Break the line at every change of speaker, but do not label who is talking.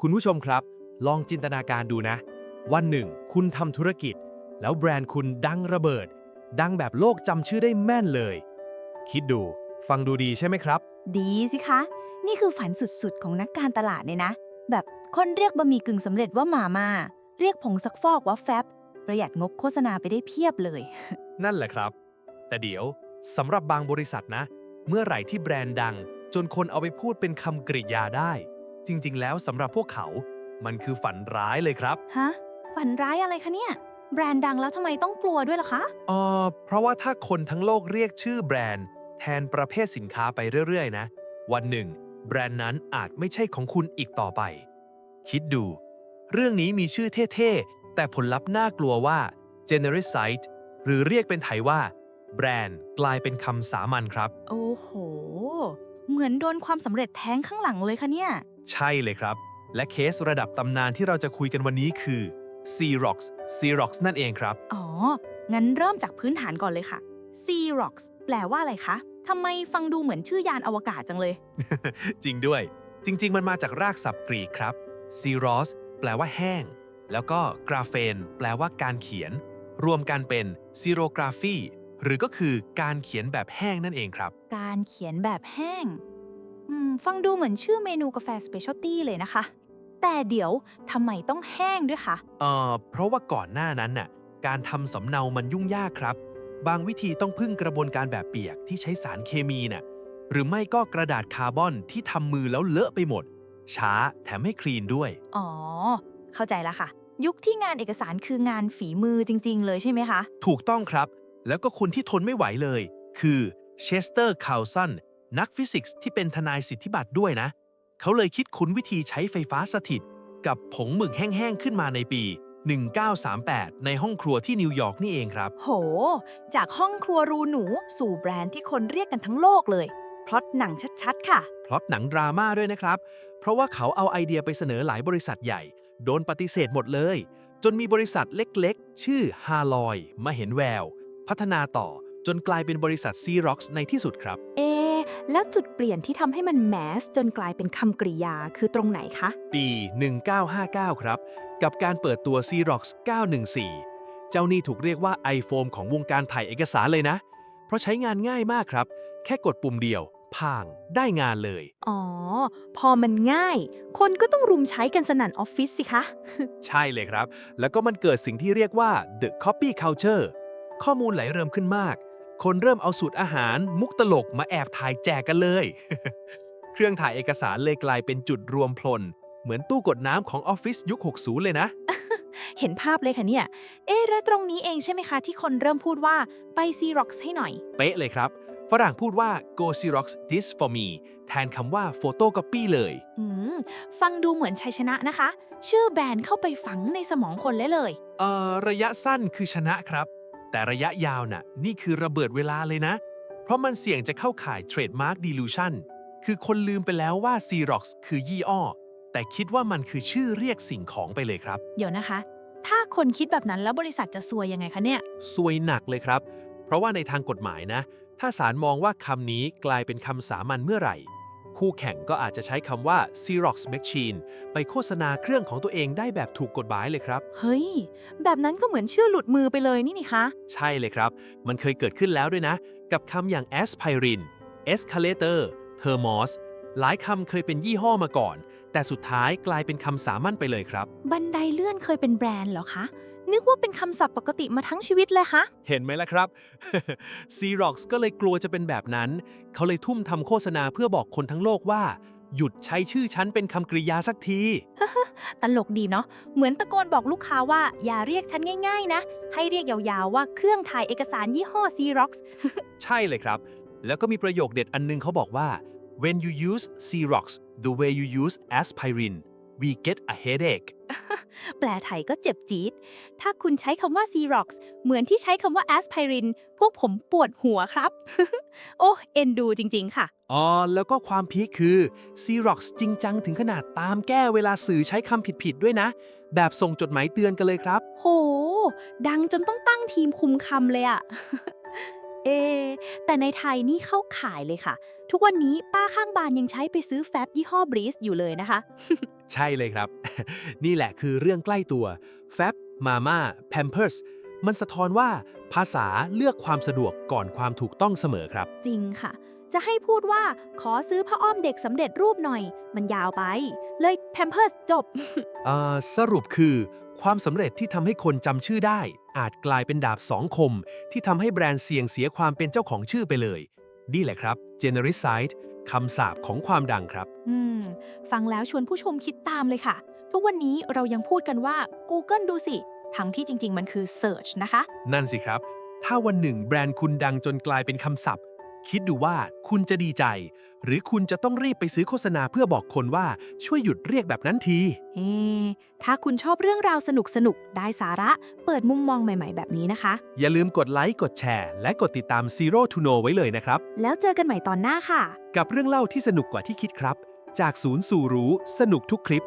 คุณผู้ชมครับลองจินตนาการดูนะวันหนึ่งคุณทำธุรกิจแล้วแบรนด์คุณดังระเบิดดังแบบโลกจำชื่อได้แม่นเลยคิดดูฟังดูดีใช่ไหมครับ
ดีสิคะ นี่คือฝันสุดๆของนักการตลาดเลยนะ แบบคนเรียกบะหมี่กึ่งสำเร็จว่ามาม่าเรียกผงซักฟอกว่าแฟบประหยัดงบโฆษณาไปได้เพียบเลย
นั่นแหละครับแต่เดี๋ยวสำหรับบางบริษัทนะเมื่อไหร่ที่แบรนด์ดังจนคนเอาไปพูดเป็นคำกริยาได้จริงๆแล้วสำหรับพวกเขามันคือฝันร้ายเลยครับ
ฮะ ฝันร้ายอะไรคะเนี่ย แบรนด์ดังแล้วทำไมต้องกลัวด้วยล่ะคะ
เพราะว่าถ้าคนทั้งโลกเรียกชื่อแบรนด์แทนประเภทสินค้าไปเรื่อยๆนะวันหนึ่งแบรนด์นั้นอาจไม่ใช่ของคุณอีกต่อไปคิดดูเรื่องนี้มีชื่อเท่ๆแต่ผลลัพธ์น่ากลัวว่า genericized หรือเรียกเป็นไทยว่าแบรนด์กลายเป็นคำสามัญครับ
โอ้โห เหมือนโดนความสำเร็จแท้งข้างหลังเลยคะเนี่ย
ใช่เลยครับและเคสระดับตำนานที่เราจะคุยกันวันนี้คือ Xerox Xerox นั่นเองครับ
อ๋อ งั้นเริ่มจากพื้นฐานก่อนเลยค่ะ Xerox แปลว่าอะไรคะทำไมฟังดูเหมือนชื่อยานอวกาศจังเลย
จริงด้วย จริงๆ มันมาจากรากศัพท์กรีกครับ Xeros แปลว่าแห้ง แล้วก็กราเฟนแปลว่าการเขียน รวมกันเป็น Xerography หรือก็คือการเขียนแบบแห้งนั่นเองครับ
การเขียนแบบแห้งฟังดูเหมือนชื่อเมนูกาแฟสเปเชียลตี้เลยนะคะ แต่เดี๋ยวทำไมต้องแห้งด้วยคะ
เพราะว่าก่อนหน้านั้นน่ะการทำสำเนามันยุ่งยากครับ บางวิธีต้องพึ่งกระบวนการแบบเปียกที่ใช้สารเคมีน่ะหรือไม่ก็กระดาษคาร์บอนที่ทำมือแล้วเลอะไปหมด ช้าแถมไม่คลีนด้วย
อ๋อ เข้าใจแล้วค่ะ ยุคที่งานเอกสารคืองานฝีมือจริงๆเลยใช่ไหมคะ
ถูกต้องครับ แล้วก็คนที่ทนไม่ไหวเลย คือเชสเตอร์คาวซันนักฟิสิกส์ที่เป็นทนายสิทธิบัตรด้วยนะ เขาเลยคิดค้นวิธีใช้ไฟฟ้าสถิตกับผงหมึกแห้งๆขึ้นมาในปี 1938 ในห้องครัวที่นิวยอร์กนี่เองครับ
โห จากห้องครัวรูหนูสู่แบรนด์ที่คนเรียกกันทั้งโลกเลยพล็อตหนังชัดๆค่ะ
พล็อตหนังดราม่าด้วยนะครับ เพราะว่าเขาเอาไอเดียไปเสนอหลายบริษัทใหญ่ โดนปฏิเสธหมดเลย จนมีบริษัทเล็กๆ ชื่อฮาลอยมาเห็นแวว พัฒนาต่อจนกลายเป็นบริษัท Xerox ในที่สุดครับ
เอะแล้วจุดเปลี่ยนที่ทำให้มันแมสจนกลายเป็นคำกริยาคือตรงไหนคะ
ปี 1959 ครับ กับการเปิดตัว Xerox 914 เจ้านี่ถูกเรียกว่า iPhone ของวงการถ่ายเอกสารเลยนะ เพราะใช้งานง่ายมากครับ แค่กดปุ่มเดียวพ่างได้งานเลย
อ๋อ พอมันง่าย คนก็ต้องรุมใช้กันสนั่นออฟฟิศสิคะ
ใช่เลยครับ แล้วก็มันเกิดสิ่งที่เรียกว่า the copy culture ข้อมูลไหลเริ่มขึ้นมาก คนเริ่มเอาสูตรอาหารมุกตลกมาแอบถ่ายแจกกันเลย เครื่องถ่ายเอกสารเลยกลายเป็นจุดรวมพล เหมือนตู้กดน้ำของออฟฟิศยุค 60 เลยนะ
เห็นภาพเลยค่ะเนี่ย เอ๊ะแล้วตรงนี้เองใช่ไหมคะที่คนเริ่มพูดว่าไป Xerox ให้หน่อย
เป๊ะเลยครับ ฝรั่งพูดว่า go Xerox this for me แทนคำว่า photocopy เลย
อืม ฟังดูเหมือนชัยชนะนะคะ ชื่อแบรนด์เข้าไปฝังในสมองคนเลย
ระยะสั้นคือชนะครับ แต่ระยะยาวน่ะนี่คือระเบิดเวลาเลยนะ เพราะมันเสี่ยงจะเข้าข่าย trademark dilution คือคนลืมไปแล้วว่า Xerox คือยี่อ้อ แต่คิดว่ามันคือชื่อเรียกสิ่งของไปเลยครับ
เดี๋ยวนะคะ ถ้าคนคิดแบบนั้นแล้วบริษัทจะซวยยังไงคะเนี่ย
ซวยหนักเลยครับ เพราะว่าในทางกฎหมายนะ ถ้าศาลมองว่าคำนี้กลายเป็นคำสามัญเมื่อไหร่ คู่แข่งก็อาจจะใช้คำว่า Xerox Machine ไปโฆษณาเครื่องของตัวเองได้แบบถูกกฎหมายเลยครับ
เฮ้ย แบบนั้นก็เหมือนชื่อหลุดมือไปเลยนี่คะ
ใช่เลยครับ มันเคยเกิดขึ้นแล้วด้วยนะ กับคำอย่าง aspirin escalator thermos หลายคำเคยเป็นยี่ห้อมาก่อน แต่สุดท้ายกลายเป็นคำสามัญไปเลยครับ
บันไดเลื่อนเคยเป็นแบรนด์เหรอคะ นึกว่าเป็นคำศัพท์ปกติมาทั้งชีวิตเลยคะ
เห็นไหมล่ะครับ Xerox ก็เลยกลัวจะเป็นแบบนั้น เขาเลยทุ่มทำโฆษณาเพื่อบอกคนทั้งโลกว่า หยุดใช้ชื่อฉันเป็นคำกริยาสักที
ตลกดีเนาะ เหมือนตะโกนบอกลูกค้าว่าอย่าเรียกฉันง่ายๆนะ ให้เรียกยาวๆว่าเครื่องถ่ายเอกสารยี่ห้อ Xerox
ใช่เลยครับ แล้วก็มีประโยคเด็ดอันนึงเขาบอกว่า when you use Xerox the way you use aspirin we get a headache
แปลไทยก็เจ็บจี๊ด ถ้าคุณใช้คำว่า Xerox เหมือนที่ใช้คำว่า aspirin พวกผมปวดหัวครับ โอ้เอ็นดูจริงๆค่ะ
แล้วก็ความพีคคือ Xerox จริงจังถึงขนาดตามแก้เวลาสื่อใช้คำผิดๆด้วยนะ แบบส่งจดหมายเตือนกันเลยครับ
โห ดังจนต้องตั้งทีมคุมคำเลยอะ
เอะแต่ในไทยนี่เข้าขายเลยค่ะ ทุกวันนี้ป้าข้างบ้านยังใช้ไปซื้อแฟบยี่ห้อบรีสอยู่เลยนะคะ
ใช่เลยครับ นี่แหละคือเรื่องใกล้ตัวแฟบมาม่าแพมเพิร์สมันสะท้อนว่าภาษาเลือกความสะดวกก่อนความถูกต้องเสมอครับ
จริงค่ะ จะให้พูดว่าขอซื้อผ้าอ้อมเด็กสำเร็จรูปหน่อย มันยาวไป เลยแพมเพิร์สจบ
สรุปคือความสำเร็จที่ทำให้คนจำชื่อได้ อาจกลายเป็นดาบสองคม ที่ทำให้แบรนด์เสี่ยงเสียความเป็นเจ้าของชื่อไปเลย นี่แหละครับ genericide คำสาปของความดังครับ
ฟังแล้วชวนผู้ชมคิดตามเลยค่ะ ทุกวันนี้เรายังพูดกันว่า Google ดูสิ ทั้งที่จริงๆมันคือ Search นะคะ
นั่นสิครับ ถ้าวันหนึ่งแบรนด์คุณดังจนกลายเป็นคำศัพท์ คิดดูว่าคุณจะดีใจ หรือคุณจะต้องรีบไปซื้อโฆษณาเพื่อบอกคนว่าช่วยหยุดเรียกแบบนั้นที
เอ๊ะถ้าคุณชอบเรื่องราวสนุกๆ ได้สาระ เปิดมุมมองใหม่ๆ แบบนี้นะคะ
อย่าลืมกดไลค์กดแชร์ และกดติดตาม Zero to Know ไว้เลยนะครับ
แล้วเจอกันใหม่ตอนหน้าค่ะ
กับเรื่องเล่าที่สนุกกว่าที่คิดครับ จากศูนย์สู่รู้สนุกทุกคลิป